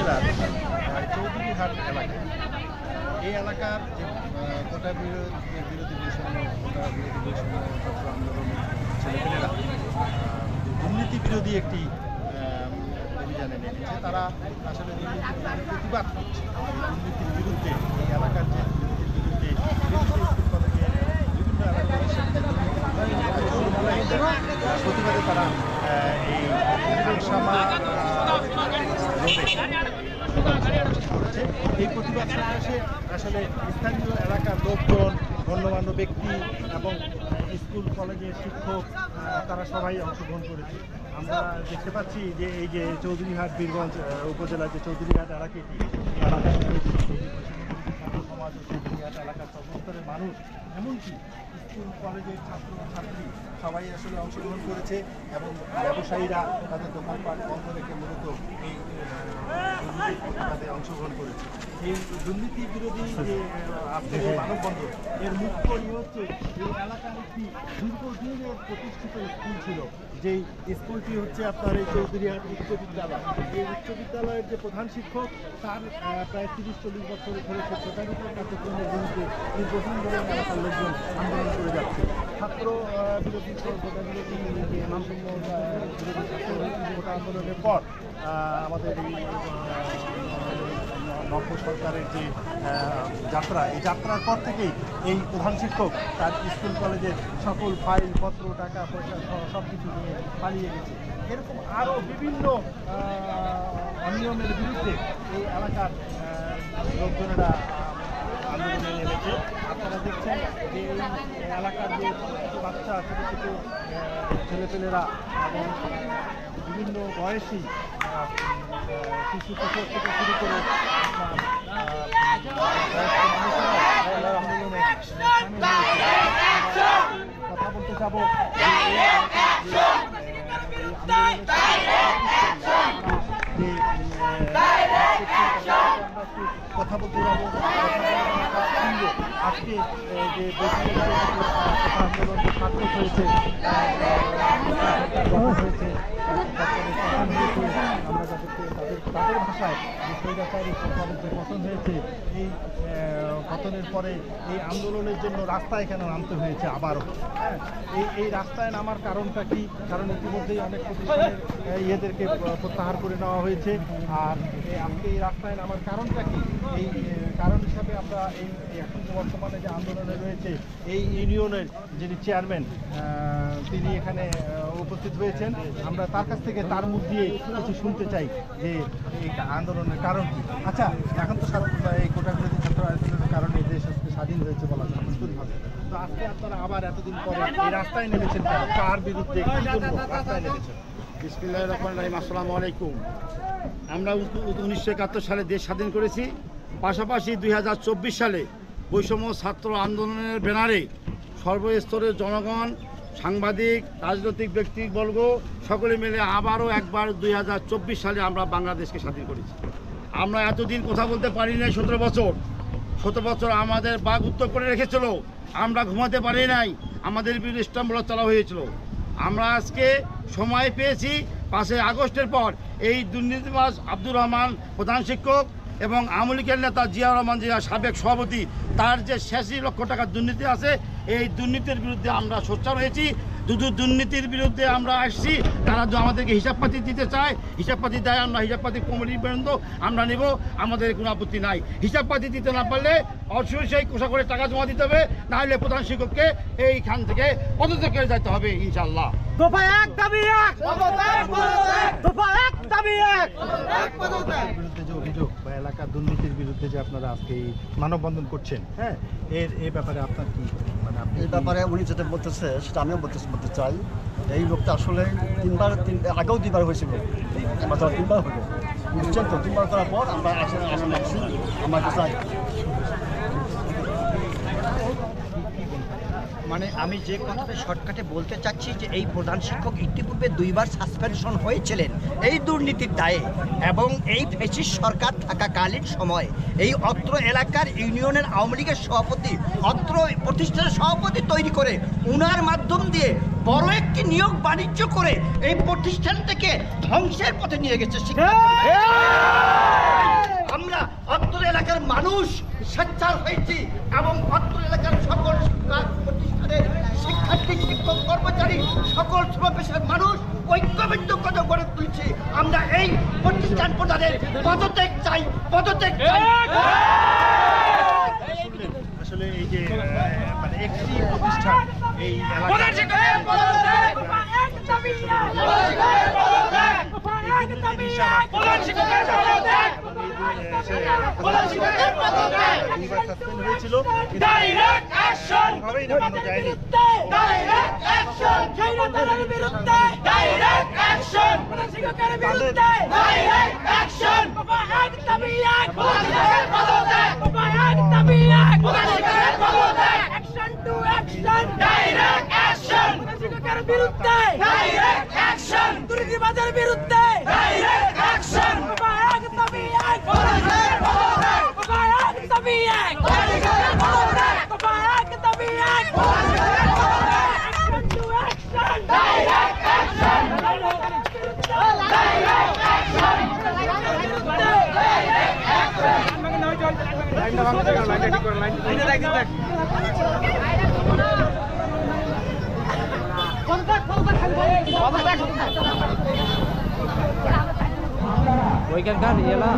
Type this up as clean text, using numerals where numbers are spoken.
উপজেলার চৌধুরীহাট এলাকা, এই এলাকার যে কোটা বিরোধী বৈষম্য ছাত্র আন্দোলনের ছেলেপেলেরা দুর্নীতি বিরোধী একটি অভিযানে নেমেছে। তারা আসলে দুর্নীতির প্রতিবাদ করছে, দুর্নীতির বিরুদ্ধে এই এলাকার যে দুর্নীতির বিরুদ্ধে স্কুল কলেজে বিভিন্ন এলাকার প্রতিবাদে তারা এই করেছে। এই প্রতিবাদ সমাবেশে আসলে স্থানীয় এলাকার লোকজন, গণ্যমান্য ব্যক্তি এবং স্কুল কলেজের শিক্ষক তারা সবাই অংশগ্রহণ করেছে। আমরা দেখতে পাচ্ছি যে এই যে চৌধুরীহাট বীরগঞ্জ উপজেলার যে চৌধুরীহাট এলাকাটি, সমাজ ও চৌধুরীহাট এলাকার সর্বস্তরের মানুষ, এমনকি স্কুল কলেজের ছাত্র ছাত্রী সবাই আসলে অংশগ্রহণ করেছে এবং ব্যবসায়ীরা তাদের দোকানপাট বন্ধ রেখে মূলত এই প্রতিবাদে অংশগ্রহণ করেছে। এই দুর্নীতি বিরোধী যে আপনার মানববন্ধন, এর মুখ্য হচ্ছে এই এলাকার একটি দীর্ঘদিনের প্রতিষ্ঠিত স্কুল ছিল, যেই স্কুলটি হচ্ছে আপনার এই চৌধুরীহাট উচ্চ বিদ্যালয়। এই উচ্চ বিদ্যালয়ের যে প্রধান শিক্ষক, তার প্রায় 30-40 বছর ধরে স্বেচ্ছাচারিত কার্যক্রমের বিরুদ্ধে দীর্ঘদিন ধরে এলাকার লোকজন আন্দোলন করে যাচ্ছে। ছাত্র বিরোধী কোটা বিরোধী কোটা আন্দোলনের পর আমাদের এই নব্য সরকারের যে যাত্রা, এই যাত্রার পর থেকেই এই প্রধান শিক্ষক তার স্কুল কলেজের সকল ফাইল পত্র, টাকা পয়সা সব কিছু নিয়ে পালিয়ে গেছে। এরকম আরও বিভিন্ন অনিয়মের বিরুদ্ধে এই এলাকার লোকজনেরা আন্দোলনে নেমেছে। আপনারা দেখছেন যে এই এলাকার যে ছোটো বাচ্চা, ছোটো ছোটো ছেলেপেলেরা এবং বিভিন্ন বয়সী শিশু কিশোর থেকে শুরু করে কথা বলতে যাব কথা বলতে যাবো আজকে যে আন্দোলন ছাত্র হয়েছে আমরা যাদেরকে তাদের ভাষায় যে স্বৈরাচারী সরকারের যে পতন হয়েছে, এই পতনের পরে এই আন্দোলনের জন্য রাস্তায় কেন নামতে হয়েছে আবারও? এই রাস্তায় নামার কারণটা কি? কারণ ইতিমধ্যেই অনেক প্রতিষ্ঠানের ইয়েদেরকে প্রত্যাহার করে নেওয়া হয়েছে। আর আজকে এই রাস্তায় নামার কারণটা কি? এই কারণ হিসাবে আমরা এই এখন বর্তমানে যে আন্দোলনে রয়েছে, এই ইউনিয়নের যিনি চেয়ারম্যান তিনি এখানে উপস্থিত হয়েছেন। আমরা তার কাছ থেকে তার মুখ দিয়ে কিছু শুনতে চাই যে এই আন্দোলনের কারণ কি। আচ্ছা, এখন তো এই কোটা বিরোধী ছাত্র আন্দোলনের কারণে দেশ আজকে স্বাধীন হয়েছে বলা যায় নিশ্চিতভাবে। তো আজকে আপনারা আবার এতদিন পরে এই রাস্তায় নেমেছেন, কার বিরুদ্ধে, কি জন্য রাস্তায় নেমেছেন? বিসমিল্লাহির রহমানির রহিম। আসসালামু আলাইকুম। আমরা 1971 সালে দেশ স্বাধীন করেছি। পাশাপাশি 2024 সালে বৈষম্য ছাত্র আন্দোলনের ব্যানারে সর্বস্তরের জনগণ, সাংবাদিক, রাজনৈতিক ব্যক্তিবর্গ সকলে মিলে আবারও একবার 2024 সালে আমরা বাংলাদেশকে স্বাধীন করেছি। আমরা এতদিন কথা বলতে পারি নাই। 17 বছর আমাদের বাঘ উত্তর করে রেখেছিল, আমরা ঘুমাতে পারি নাই, আমাদের বিরুদ্ধে স্ট্যাম্পগুলো চালা হয়েছিল। আমরা আজকে সময় পেয়েছি 5 আগস্টের পর এই দুর্নীতিবাজ আব্দুর রহমান প্রধান শিক্ষক এবং আওয়ামী লীগের নেতা জিয়াউর রহমান, জিয়া সাবেক সভাপতি, তার যে 86 লক্ষ টাকার দুর্নীতি আছে, এই দুর্নীতির বিরুদ্ধে আমরা সোচ্চার হয়েছি। শুধু দুর্নীতির বিরুদ্ধে আমরা আসছি, তারা যদি আমাদেরকে হিসাবপাতি দিতে চায়, হিসাবপাতি দেয়, আমরা হিসাবপাতি কমিটি পর্যন্ত আমরা নেব, আমাদের কোনো আপত্তি নাই। হিসাবপাতি দিতে না পারলে অবশ্যই কোষা করে টাকা জমা দিতে হবে, না হলে প্রধান শিক্ষককে এইখান থেকে পদত্যাগ করে যেতে হবে ইনশাআল্লাহ। দফা 1 দাবি 1, দফা 1 দাবি 1। বিরুদ্ধে যে অভিযোগ বা এলাকার দুর্নীতির বিরুদ্ধে যে আপনারা আজকে মানববন্ধন করছেন, হ্যাঁ, এই ব্যাপারে আপনার কি, মানে আপনি এই ব্যাপারে উনি যেটা বলতেছে সেটা আমিও বলতে চাই। এই লোকটা আসলে আগেও 2বার হয়েছিল, 3বার হলো, বুঝছেন তো? 3বার করার পর আমরা আসলে আমার কাছে মানে আমি যে কথাটা শর্টকাটে বলতে চাচ্ছি যে এই প্রধান শিক্ষক ইতিপূর্বে 2বার সাসপেনশন হয়েছিলেন এই দুর্নীতির দায়ে, এবং এই ফ্যাসিস্ট সরকার থাকাকালীন সময় এই অত্র এলাকার ইউনিয়নের আওয়ামী লীগের সভাপতি, অত্র প্রতিষ্ঠানের সভাপতি তৈরি করে উনার মাধ্যম দিয়ে বড় একটি নিয়োগ বাণিজ্য করে এই প্রতিষ্ঠানটাকে ধ্বংসের পথে নিয়ে গেছে। সোচ্চার হয়েছি এবং অত্র এলাকার সকল শিক্ষা প্রতিষ্ঠানের শিক্ষার্থী, শিক্ষক, কর্মচারী, সকল শ্রমপেশার মানুষ ঐক্যবদ্ধ করে গড়ে তুলছি। আমরা এই প্রতিষ্ঠান প্রধানের পদত্যাগ চাই, পদত্যাগ চাই। আসলে এই যে মানে একটি প্রতিষ্ঠান এই এলাকায় হয়েছিল দুর্নীতিবাজের বিরুদ্ধে অ্যাকশন ওইখানকার এলা